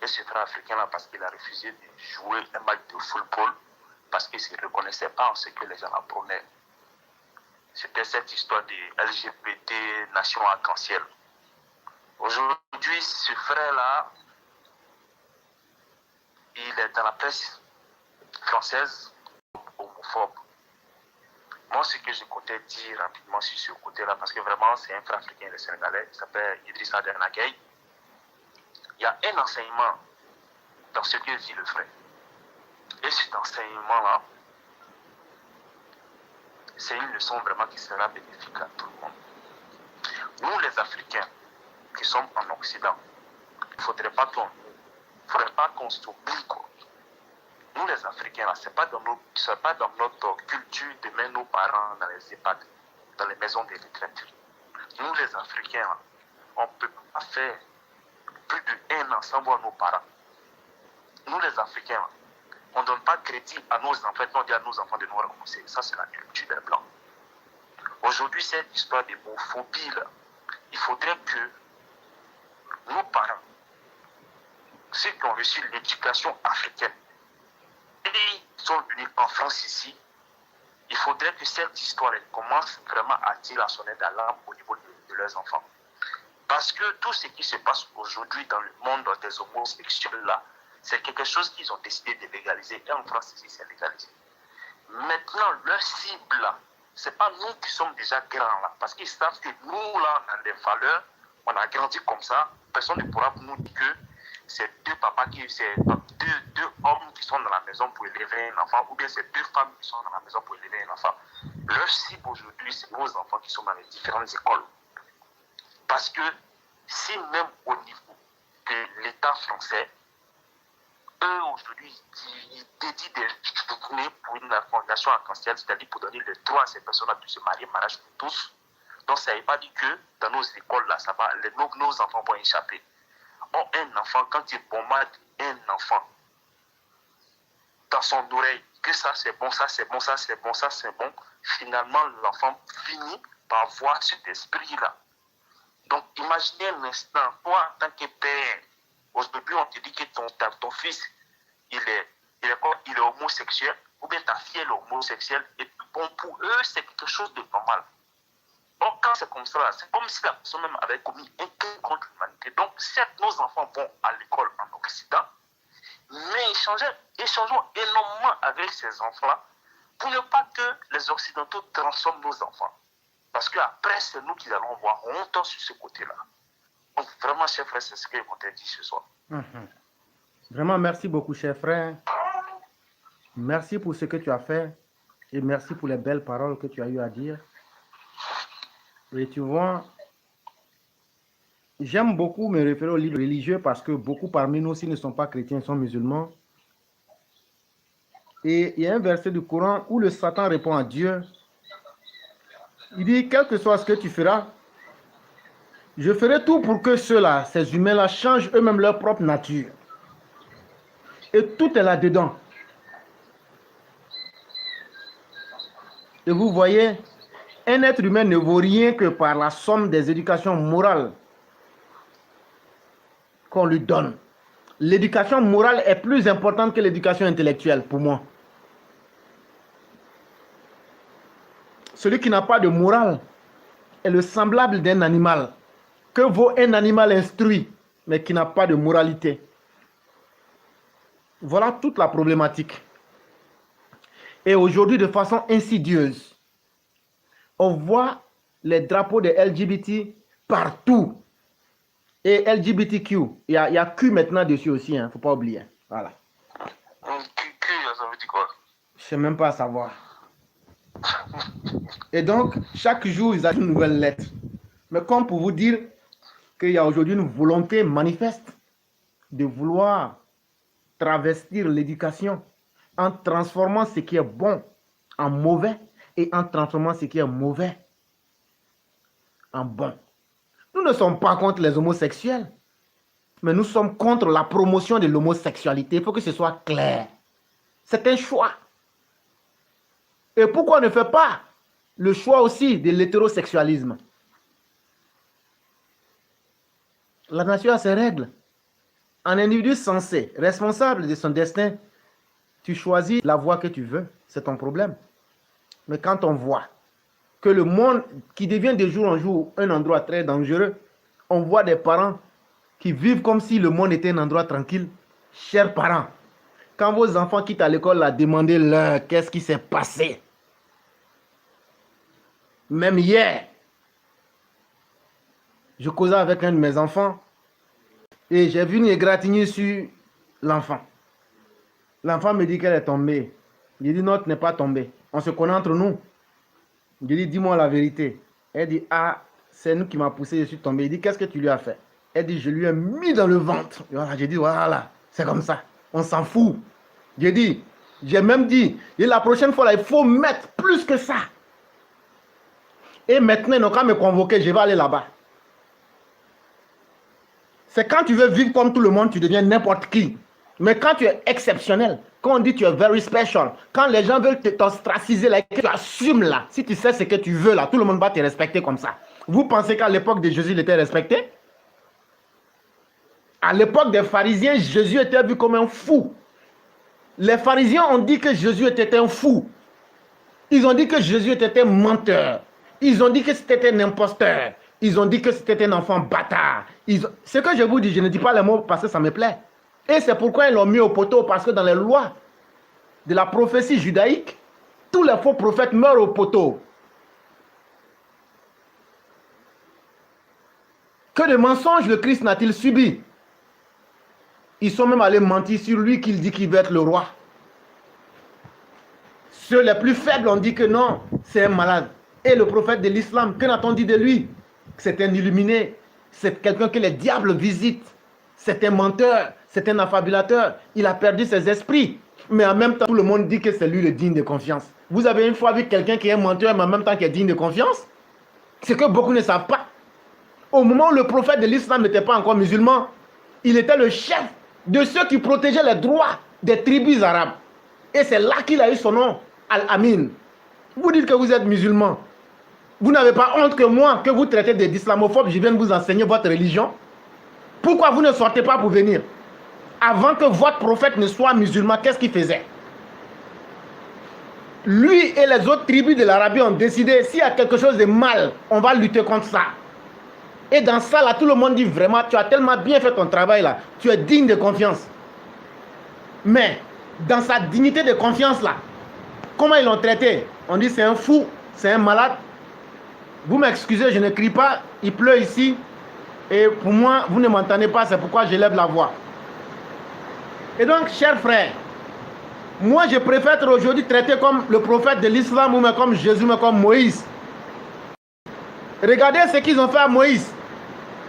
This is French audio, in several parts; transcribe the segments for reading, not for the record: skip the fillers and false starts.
Et ce frère africain-là, parce qu'il a refusé de jouer un match de football, parce qu'il ne se reconnaissait pas en ce que les gens apprenaient. C'était cette histoire de LGBT, nation arc-en-ciel. Aujourd'hui, ce frère-là, il est dans la presse française homophobe. Moi, ce que je comptais dire rapidement sur ce côté-là, parce que vraiment, c'est un frère africain, le Sénégalais, il s'appelle Idrissa Denakey. Il y a un enseignement dans ce que dit le frère. Et cet enseignement-là, c'est une leçon vraiment qui sera bénéfique à tout le monde. Nous, les Africains, qui sommes en Occident, il ne faudrait pas qu'on s'oublie, quoi. Nous, les Africains, là, ce n'est pas dans notre culture de mettre nos parents dans les EHPAD, dans les maisons de retraite. Nous, les Africains, là, on ne peut pas faire plus d'1 an sans voir nos parents. Nous, les Africains, là, on ne donne pas crédit à nos enfants, on dit à nos enfants de nous recommencer. Ça, c'est la culture des Blancs. Aujourd'hui, cette histoire d'homophobie, là, il faudrait que nos parents, ceux qui ont reçu l'éducation africaine, et sont venus en France ici, il faudrait que cette histoire commence vraiment à tirer la sonnette d'alarme au niveau de leurs enfants. Parce que tout ce qui se passe aujourd'hui dans le monde des homosexuels là, c'est quelque chose qu'ils ont décidé de légaliser. Et en France ici, c'est légalisé. Maintenant, leur cible là, ce n'est pas nous qui sommes déjà grands là. Parce qu'ils savent que nous là, on a des valeurs, on a grandi comme ça, personne ne pourra nous dire que c'est c'est deux hommes qui sont dans la maison pour élever un enfant, ou bien c'est 2 femmes qui sont dans la maison pour élever un enfant. Leur cible aujourd'hui, c'est nos enfants qui sont dans les différentes écoles. Parce que si même au niveau de l'État français, eux aujourd'hui, ils dédient des journées pour une fondation arc-en-ciel, c'est-à-dire pour donner le droit à ces personnes de se marier, mariage pour tous. Donc ça ne veut pas dire que dans nos écoles, là, ça va, nos enfants vont échapper. Or, un enfant, quand il bombarde un enfant dans son oreille, que ça c'est bon, ça c'est bon, ça c'est bon, ça c'est bon, finalement l'enfant finit par voir cet esprit-là. Donc imaginez un instant, toi en tant que père, aujourd'hui on te dit que ton fils, il est homosexuel, ou bien ta fille est homosexuelle, et bon, pour eux c'est quelque chose de normal. Or, quand c'est comme ça, c'est comme si la personne même avait commis un crime contre l'humanité. Donc, certes, nos enfants vont à l'école en Occident, mais échangeons énormément avec ces enfants-là pour ne pas que les Occidentaux transforment nos enfants. Parce qu'après, c'est nous qui allons voir honte sur ce côté-là. Donc, vraiment, cher frère, c'est ce que je voudrais dire ce soir. Vraiment, merci beaucoup, cher frère. Merci pour ce que tu as fait et merci pour les belles paroles que tu as eu à dire. Et tu vois, j'aime beaucoup me référer aux livres religieux parce que beaucoup parmi nous, s'ils ne sont pas chrétiens, sont musulmans. Et il y a un verset du Coran où le Satan répond à Dieu. Il dit, quel que soit ce que tu feras, je ferai tout pour que ceux-là, ces humains-là, changent eux-mêmes leur propre nature. Et tout est là-dedans. Et vous voyez, un être humain ne vaut rien que par la somme des éducations morales qu'on lui donne. L'éducation morale est plus importante que l'éducation intellectuelle pour moi. Celui qui n'a pas de morale est le semblable d'un animal. Que vaut un animal instruit, mais qui n'a pas de moralité? Voilà toute la problématique. Et aujourd'hui, de façon insidieuse, on voit les drapeaux des LGBT partout. Et LGBTQ, il y a Q maintenant dessus aussi, il ne faut pas oublier. Voilà. Q, ça veut dire quoi? Je ne sais même pas savoir. Et donc, chaque jour, ils ont une nouvelle lettre. Mais comme pour vous dire qu'il y a aujourd'hui une volonté manifeste de vouloir travestir l'éducation en transformant ce qui est bon en mauvais et en transformant ce qui est mauvais en bon. Nous ne sommes pas contre les homosexuels, mais nous sommes contre la promotion de l'homosexualité. Il faut que ce soit clair. C'est un choix. Et pourquoi on ne fait pas le choix aussi de l'hétérosexualisme? La nation a ses règles. En individu sensé, responsable de son destin, tu choisis la voie que tu veux, c'est ton problème. Mais quand on voit que le monde qui devient de jour en jour un endroit très dangereux, on voit des parents qui vivent comme si le monde était un endroit tranquille. Chers parents, quand vos enfants quittent à l'école, demandez-leur qu'est-ce qui s'est passé. Même hier, je causais avec un de mes enfants et j'ai vu une égratignure sur l'enfant. L'enfant me dit qu'elle est tombée. J'ai dit non, tu n'es pas tombée. On se connaît entre nous. Je lui dis, dis-moi la vérité. Elle dit, ah, c'est nous qui m'a poussé, je suis tombé. Il dit, qu'est-ce que tu lui as fait? Elle dit, je lui ai mis dans le ventre. Voilà, j'ai dit, voilà, c'est comme ça. On s'en fout. J'ai même dit, et la prochaine fois, là, il faut mettre plus que ça. Et maintenant, ils n'ont qu'à me convoquer, je vais aller là-bas. C'est quand tu veux vivre comme tout le monde, tu deviens n'importe qui. Mais quand tu es exceptionnel, quand on dit tu es very special, quand les gens veulent t'ostraciser, là, que tu assumes là, si tu sais ce que tu veux là, tout le monde va te respecter comme ça. Vous pensez qu'à l'époque de Jésus, il était respecté? À l'époque des pharisiens, Jésus était vu comme un fou. Les pharisiens ont dit que Jésus était un fou. Ils ont dit que Jésus était un menteur. Ils ont dit que c'était un imposteur. Ils ont dit que c'était un enfant bâtard. Ce que je vous dis, je ne dis pas les mots parce que ça me plaît. Et c'est pourquoi ils l'ont mis au poteau, parce que dans les lois de la prophétie judaïque, tous les faux prophètes meurent au poteau. Que de mensonges le Christ n'a-t-il subi? Ils sont même allés mentir sur lui qu'il dit qu'il veut être le roi. Ceux les plus faibles ont dit que non, c'est un malade. Et le prophète de l'islam, que n'a-t-on dit de lui? C'est un illuminé, c'est quelqu'un que les diables visitent, c'est un menteur, c'est un affabulateur, il a perdu ses esprits. Mais en même temps, tout le monde dit que c'est lui le digne de confiance. Vous avez une fois vu quelqu'un qui est menteur, mais en même temps qui est digne de confiance? C'est que beaucoup ne savent pas. Au moment où le prophète de l'islam n'était pas encore musulman, il était le chef de ceux qui protégeaient les droits des tribus arabes. Et c'est là qu'il a eu son nom, Al-Amin. Vous dites que vous êtes musulman. Vous n'avez pas honte que moi, que vous traitez d'islamophobes, je viens de vous enseigner votre religion? Pourquoi vous ne sortez pas pour venir? Avant que votre prophète ne soit musulman, qu'est-ce qu'il faisait? Lui et les autres tribus de l'Arabie ont décidé, s'il y a quelque chose de mal, on va lutter contre ça. Et dans ça, là, tout le monde dit vraiment, tu as tellement bien fait ton travail, là, tu es digne de confiance. Mais, dans sa dignité de confiance, là, comment ils l'ont traité? On dit c'est un fou, c'est un malade. Vous m'excusez, je ne crie pas, il pleut ici. Et pour moi, vous ne m'entendez pas, c'est pourquoi je lève la voix. Et donc, chers frères, moi je préfère être aujourd'hui traité comme le prophète de l'islam, ou comme Jésus, ou comme Moïse. Regardez ce qu'ils ont fait à Moïse.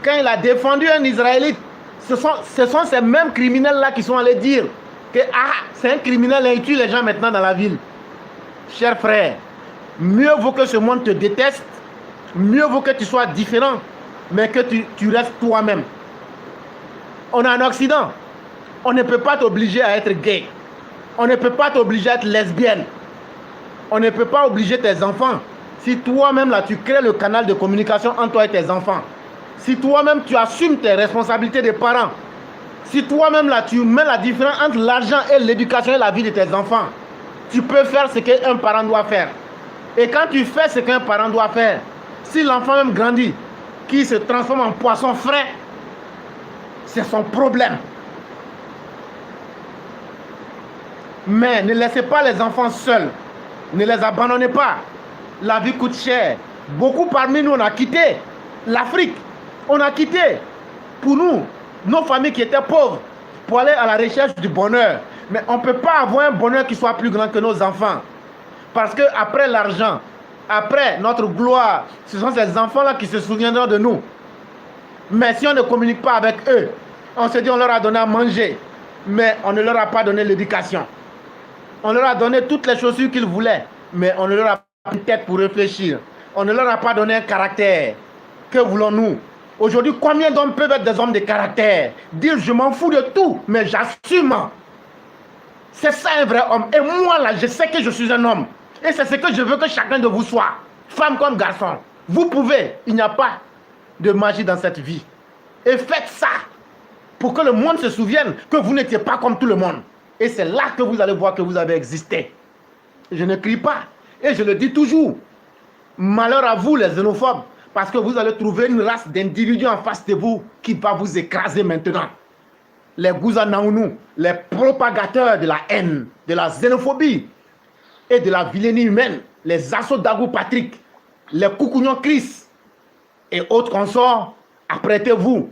Quand il a défendu un Israélite, ce sont ces mêmes criminels-là qui sont allés dire que c'est un criminel et il tue les gens maintenant dans la ville. Chers frères, mieux vaut que ce monde te déteste, mieux vaut que tu sois différent, mais que tu restes toi-même. On est en Occident. On ne peut pas t'obliger à être gay. On ne peut pas t'obliger à être lesbienne. On ne peut pas obliger tes enfants. Si toi-même là tu crées le canal de communication entre toi et tes enfants, si toi-même tu assumes tes responsabilités de parents, si toi-même là tu mets la différence entre l'argent et l'éducation et la vie de tes enfants, tu peux faire ce qu'un parent doit faire. Et quand tu fais ce qu'un parent doit faire, si l'enfant même grandit, qui se transforme en poisson frais, c'est son problème. Mais ne laissez pas les enfants seuls. Ne les abandonnez pas. La vie coûte cher. Beaucoup parmi nous, on a quitté l'Afrique. On a quitté, pour nous, nos familles qui étaient pauvres, pour aller à la recherche du bonheur. Mais on ne peut pas avoir un bonheur qui soit plus grand que nos enfants. Parce qu'après l'argent, après notre gloire, ce sont ces enfants-là qui se souviendront de nous. Mais si on ne communique pas avec eux, on se dit on leur a donné à manger, mais on ne leur a pas donné l'éducation. On leur a donné toutes les chaussures qu'ils voulaient, mais on ne leur a pas une tête pour réfléchir. On ne leur a pas donné un caractère. Que voulons-nous? Aujourd'hui, combien d'hommes peuvent être des hommes de caractère? Dire je m'en fous de tout, mais j'assume. C'est ça un vrai homme. Et moi là, je sais que je suis un homme. Et c'est ce que je veux que chacun de vous soit. Femme comme garçon. Vous pouvez. Il n'y a pas de magie dans cette vie. Et faites ça. pour que le monde se souvienne que vous n'étiez pas comme tout le monde. Et c'est là que vous allez voir que vous avez existé. Je ne crie pas. Et je le dis toujours. Malheur à vous, les xénophobes, parce que vous allez trouver une race d'individus en face de vous qui va vous écraser maintenant. Les Gouzanaounou, les propagateurs de la haine, de la xénophobie et de la vilainie humaine, les assauts d'Agou Patrick, les Koukouignon Chris et autres consorts, apprêtez-vous.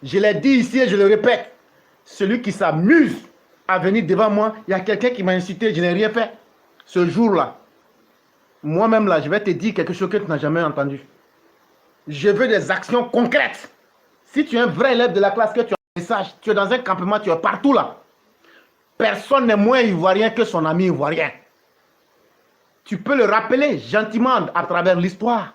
Je l'ai dit ici et je le répète, celui qui s'amuse à venir devant moi, il y a quelqu'un qui m'a incité, je n'ai rien fait. Ce jour-là, moi-même là, je vais te dire quelque chose que tu n'as jamais entendu. Je veux des actions concrètes. Si tu es un vrai élève de la classe, que tu as un message, tu es dans un campement, tu es partout là. Personne n'est moins ivoirien que son ami ivoirien. Tu peux le rappeler gentiment à travers l'histoire.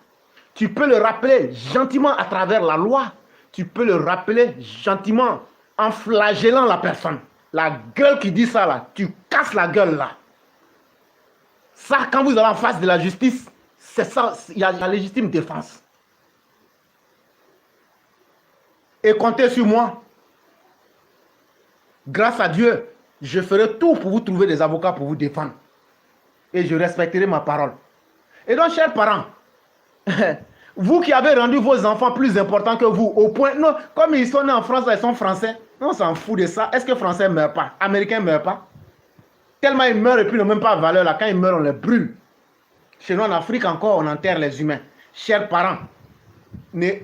Tu peux le rappeler gentiment à travers la loi. Tu peux le rappeler gentiment en flagellant la personne. La gueule qui dit ça là, tu casses la gueule là. Ça, quand vous allez en face de la justice, c'est ça, il y a la légitime défense. Et comptez sur moi. Grâce à Dieu, je ferai tout pour vous trouver des avocats pour vous défendre. Et je respecterai ma parole. Et donc, chers parents, vous qui avez rendu vos enfants plus importants que vous, au point, non, comme ils sont nés en France, ils sont français, on s'en fout de ça. Est-ce que Français ne meurent pas? Américains ne meurent pas? Tellement ils meurent et puis ils n'ont même pas de valeur. Là, quand ils meurent, on les brûle. Chez nous, en Afrique encore, on enterre les humains. Chers parents,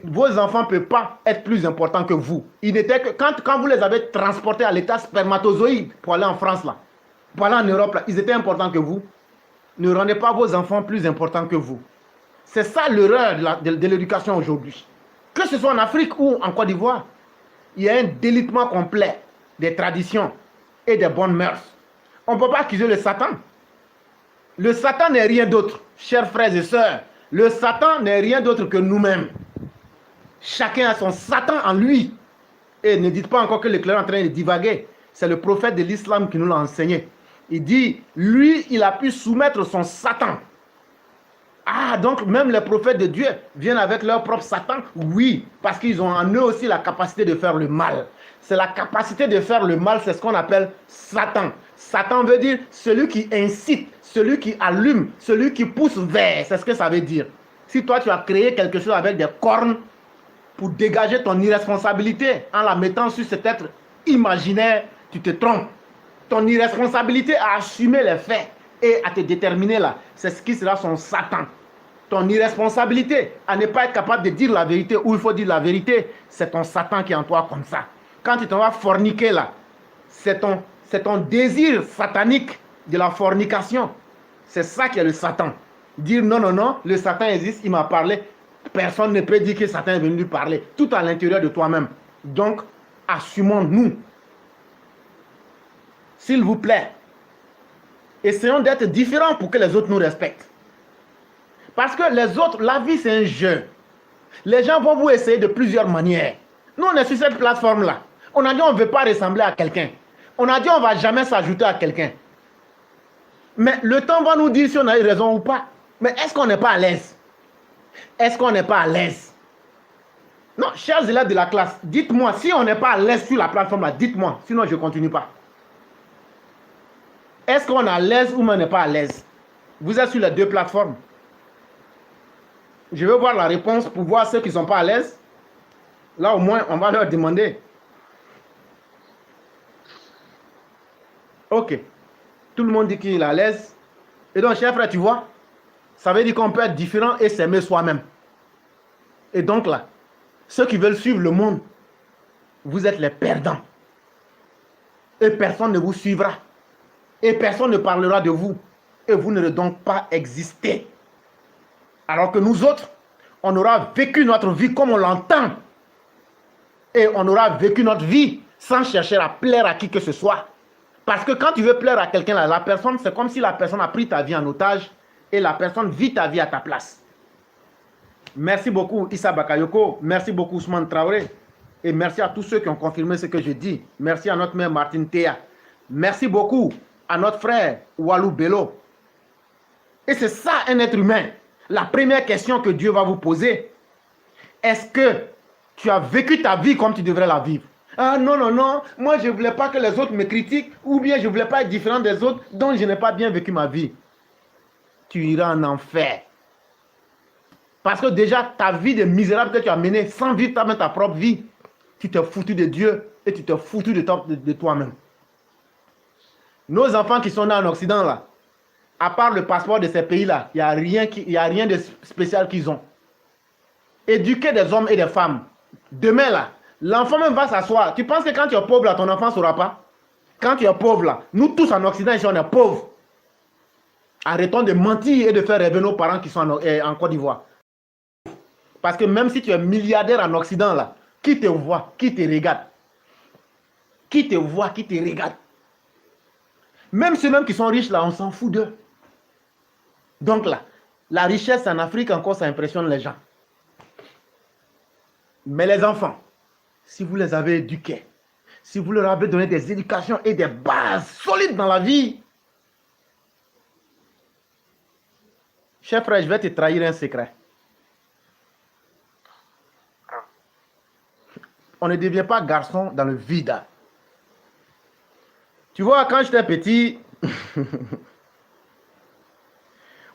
vos enfants ne peuvent pas être plus importants que vous. Ils n'étaient que, quand vous les avez transportés à l'état spermatozoïde pour aller en France, là, pour aller en Europe, là, ils étaient importants que vous. Ne rendez pas vos enfants plus importants que vous. C'est ça l'erreur de l'éducation aujourd'hui. Que ce soit en Afrique ou en Côte d'Ivoire, il y a un délitement complet des traditions et des bonnes mœurs. On ne peut pas accuser le Satan. Le Satan n'est rien d'autre, chers frères et sœurs. Le Satan n'est rien d'autre que nous-mêmes. Chacun a son Satan en lui. Et ne dites pas encore que l'éclair est en train de divaguer. C'est le prophète de l'islam qui nous l'a enseigné. Il dit, lui, il a pu soumettre son Satan. Ah, donc même les prophètes de Dieu viennent avec leur propre Satan? Oui, parce qu'ils ont en eux aussi la capacité de faire le mal. C'est la capacité de faire le mal, c'est ce qu'on appelle Satan. Satan veut dire celui qui incite, celui qui allume, celui qui pousse vers. C'est ce que ça veut dire. Si toi tu as créé quelque chose avec des cornes pour dégager ton irresponsabilité en la mettant sur cet être imaginaire, tu te trompes. Ton irresponsabilité à assumer les faits et à te déterminer là, c'est ce qui sera son Satan. Ton irresponsabilité à ne pas être capable de dire la vérité où il faut dire la vérité, c'est ton Satan qui est en toi comme ça. Quand tu t'en vas forniquer là, c'est ton désir satanique de la fornication. C'est ça qui est le Satan. Dire non, non, non, le Satan existe, il m'a parlé. Personne ne peut dire que Satan est venu lui parler. Tout à l'intérieur de toi-même. Donc, assumons-nous. S'il vous plaît, essayons d'être différents pour que les autres nous respectent. Parce que les autres, la vie c'est un jeu. Les gens vont vous essayer de plusieurs manières. Nous on est sur cette plateforme-là. On a dit on ne veut pas ressembler à quelqu'un. On a dit on ne va jamais s'ajouter à quelqu'un. Mais le temps va nous dire si on a eu raison ou pas. Mais est-ce qu'on n'est pas à l'aise? Est-ce qu'on n'est pas à l'aise? Non, chers élèves de la classe, dites-moi, si on n'est pas à l'aise sur la plateforme-là, dites-moi, sinon je ne continue pas. Est-ce qu'on est à l'aise ou on n'est pas à l'aise? Vous êtes sur les deux plateformes. Je veux voir la réponse pour voir ceux qui ne sont pas à l'aise. Là, au moins, on va leur demander. Ok. Tout le monde dit qu'il est à l'aise. Et donc, chers frères, tu vois, ça veut dire qu'on peut être différent et s'aimer soi-même. Et donc là, ceux qui veulent suivre le monde, vous êtes les perdants. Et personne ne vous suivra. Et personne ne parlera de vous. Et vous ne donc pas exister. Alors que nous autres, on aura vécu notre vie comme on l'entend. Et on aura vécu notre vie sans chercher à plaire à qui que ce soit. Parce que quand tu veux plaire à quelqu'un, la personne, c'est comme si la personne a pris ta vie en otage et la personne vit ta vie à ta place. Merci beaucoup Issa Bakayoko. Merci beaucoup Ousmane Traoré. Et merci à tous ceux qui ont confirmé ce que je dis. Merci à notre mère Martine Théa. Merci beaucoup à notre frère Walou Bello. Et c'est ça un être humain. La première question que Dieu va vous poser, est-ce que tu as vécu ta vie comme tu devrais la vivre? Ah non, non, non, moi je ne voulais pas que les autres me critiquent ou bien je ne voulais pas être différent des autres, donc je n'ai pas bien vécu ma vie. Tu iras en enfer. Parce que déjà, ta vie de misérable que tu as menée sans vivre ta propre vie, tu t'es foutu de Dieu et tu t'es foutu de toi-même. Nos enfants qui sont nés en Occident, là, à part le passeport de ces pays-là, il n'y a rien de spécial qu'ils ont. Éduquer des hommes et des femmes. Demain, là, l'enfant même va s'asseoir. Tu penses que quand tu es pauvre, là, ton enfant ne saura pas? Quand tu es pauvre, là, nous tous en Occident, ici, on est pauvres. Arrêtons de mentir et de faire rêver nos parents qui sont en Côte d'Ivoire. Parce que même si tu es milliardaire en Occident, là, qui te voit, qui te regarde? Qui te voit, qui te regarde? Même ceux-mêmes qui sont riches, là, on s'en fout d'eux. Donc là, la richesse en Afrique, encore, ça impressionne les gens. Mais les enfants, si vous les avez éduqués, si vous leur avez donné des éducations et des bases solides dans la vie, cher frère, je vais te trahir un secret. On ne devient pas garçon dans le vide. Tu vois, quand j'étais petit,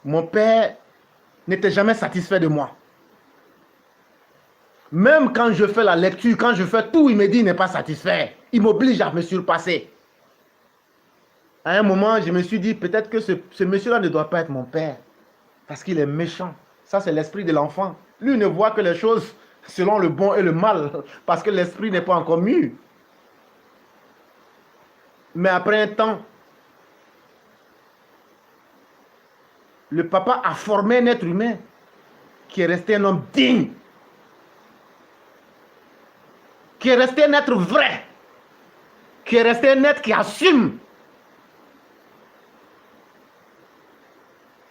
mon père n'était jamais satisfait de moi. Même quand je fais la lecture, quand je fais tout, il me dit qu'il n'est pas satisfait. Il m'oblige à me surpasser. À un moment, je me suis dit, peut-être que ce monsieur-là ne doit pas être mon père. Parce qu'il est méchant. Ça, c'est l'esprit de l'enfant. Lui ne voit que les choses selon le bon et le mal. Parce que l'esprit n'est pas encore mûr. Mais après un temps, le papa a formé un être humain qui est resté un homme digne. Qui est resté un être vrai. Qui est resté un être qui assume.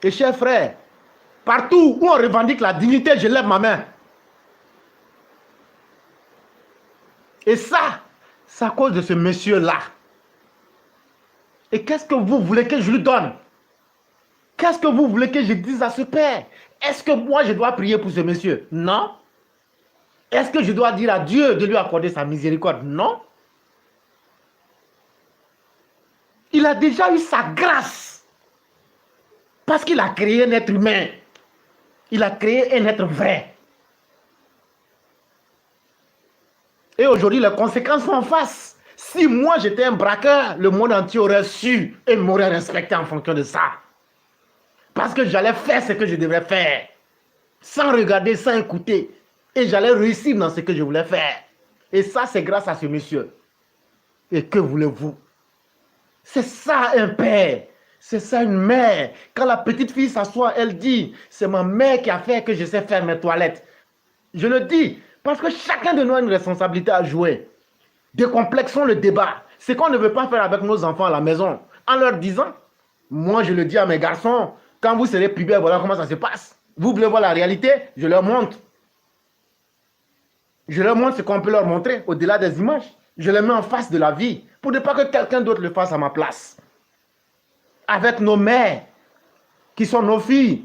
Et chers frères, partout où on revendique la dignité, je lève ma main. Et ça, c'est à cause de ce monsieur-là. Et qu'est-ce que vous voulez que je lui donne? Qu'est-ce que vous voulez que je dise à ce père? Est-ce que moi je dois prier pour ce monsieur? Non. Est-ce que je dois dire à Dieu de lui accorder sa miséricorde? Non. Il a déjà eu sa grâce. Parce qu'il a créé un être humain. Il a créé un être vrai. Et aujourd'hui, les conséquences sont en face. Si moi j'étais un braqueur, le monde entier aurait su et m'aurait respecté en fonction de ça. Parce que j'allais faire ce que je devrais faire. Sans regarder, sans écouter. Et j'allais réussir dans ce que je voulais faire. Et ça, c'est grâce à ce monsieur. Et que voulez-vous? C'est ça un père. C'est ça une mère. Quand la petite fille s'assoit, elle dit, c'est ma mère qui a fait que je sais faire mes toilettes. Je le dis parce que chacun de nous a une responsabilité à jouer. Décomplexons le débat. Ce qu'on ne veut pas faire avec nos enfants à la maison, en leur disant, moi je le dis à mes garçons, quand vous serez pubères, voilà comment ça se passe. Vous voulez voir la réalité? Je leur montre. Je leur montre ce qu'on peut leur montrer au-delà des images. Je les mets en face de la vie pour ne pas que quelqu'un d'autre le fasse à ma place. Avec nos mères, qui sont nos filles,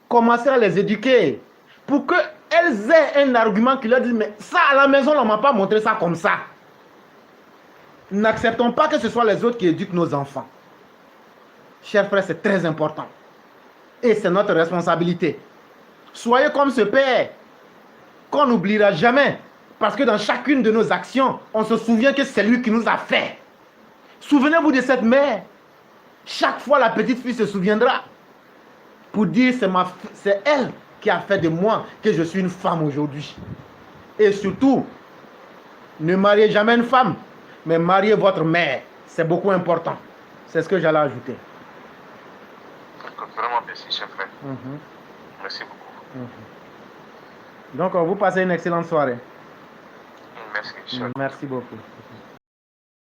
commencer à les éduquer pour qu'elles aient un argument qui leur dit, mais ça à la maison, on ne m'a pas montré ça comme ça. N'acceptons pas que ce soit les autres qui éduquent nos enfants. Chers frères, c'est très important. Et c'est notre responsabilité. Soyez comme ce père qu'on n'oubliera jamais. Parce que dans chacune de nos actions, on se souvient que c'est lui qui nous a fait. Souvenez-vous de cette mère. Chaque fois, la petite fille se souviendra. Pour dire, c'est elle qui a fait de moi que je suis une femme aujourd'hui. Et surtout, ne mariez jamais une femme, mais mariez votre mère. C'est beaucoup important. C'est ce que j'allais ajouter. Vraiment, merci, cher frère. Merci beaucoup. Donc, vous passez une excellente soirée. Merci, cher. Merci beaucoup.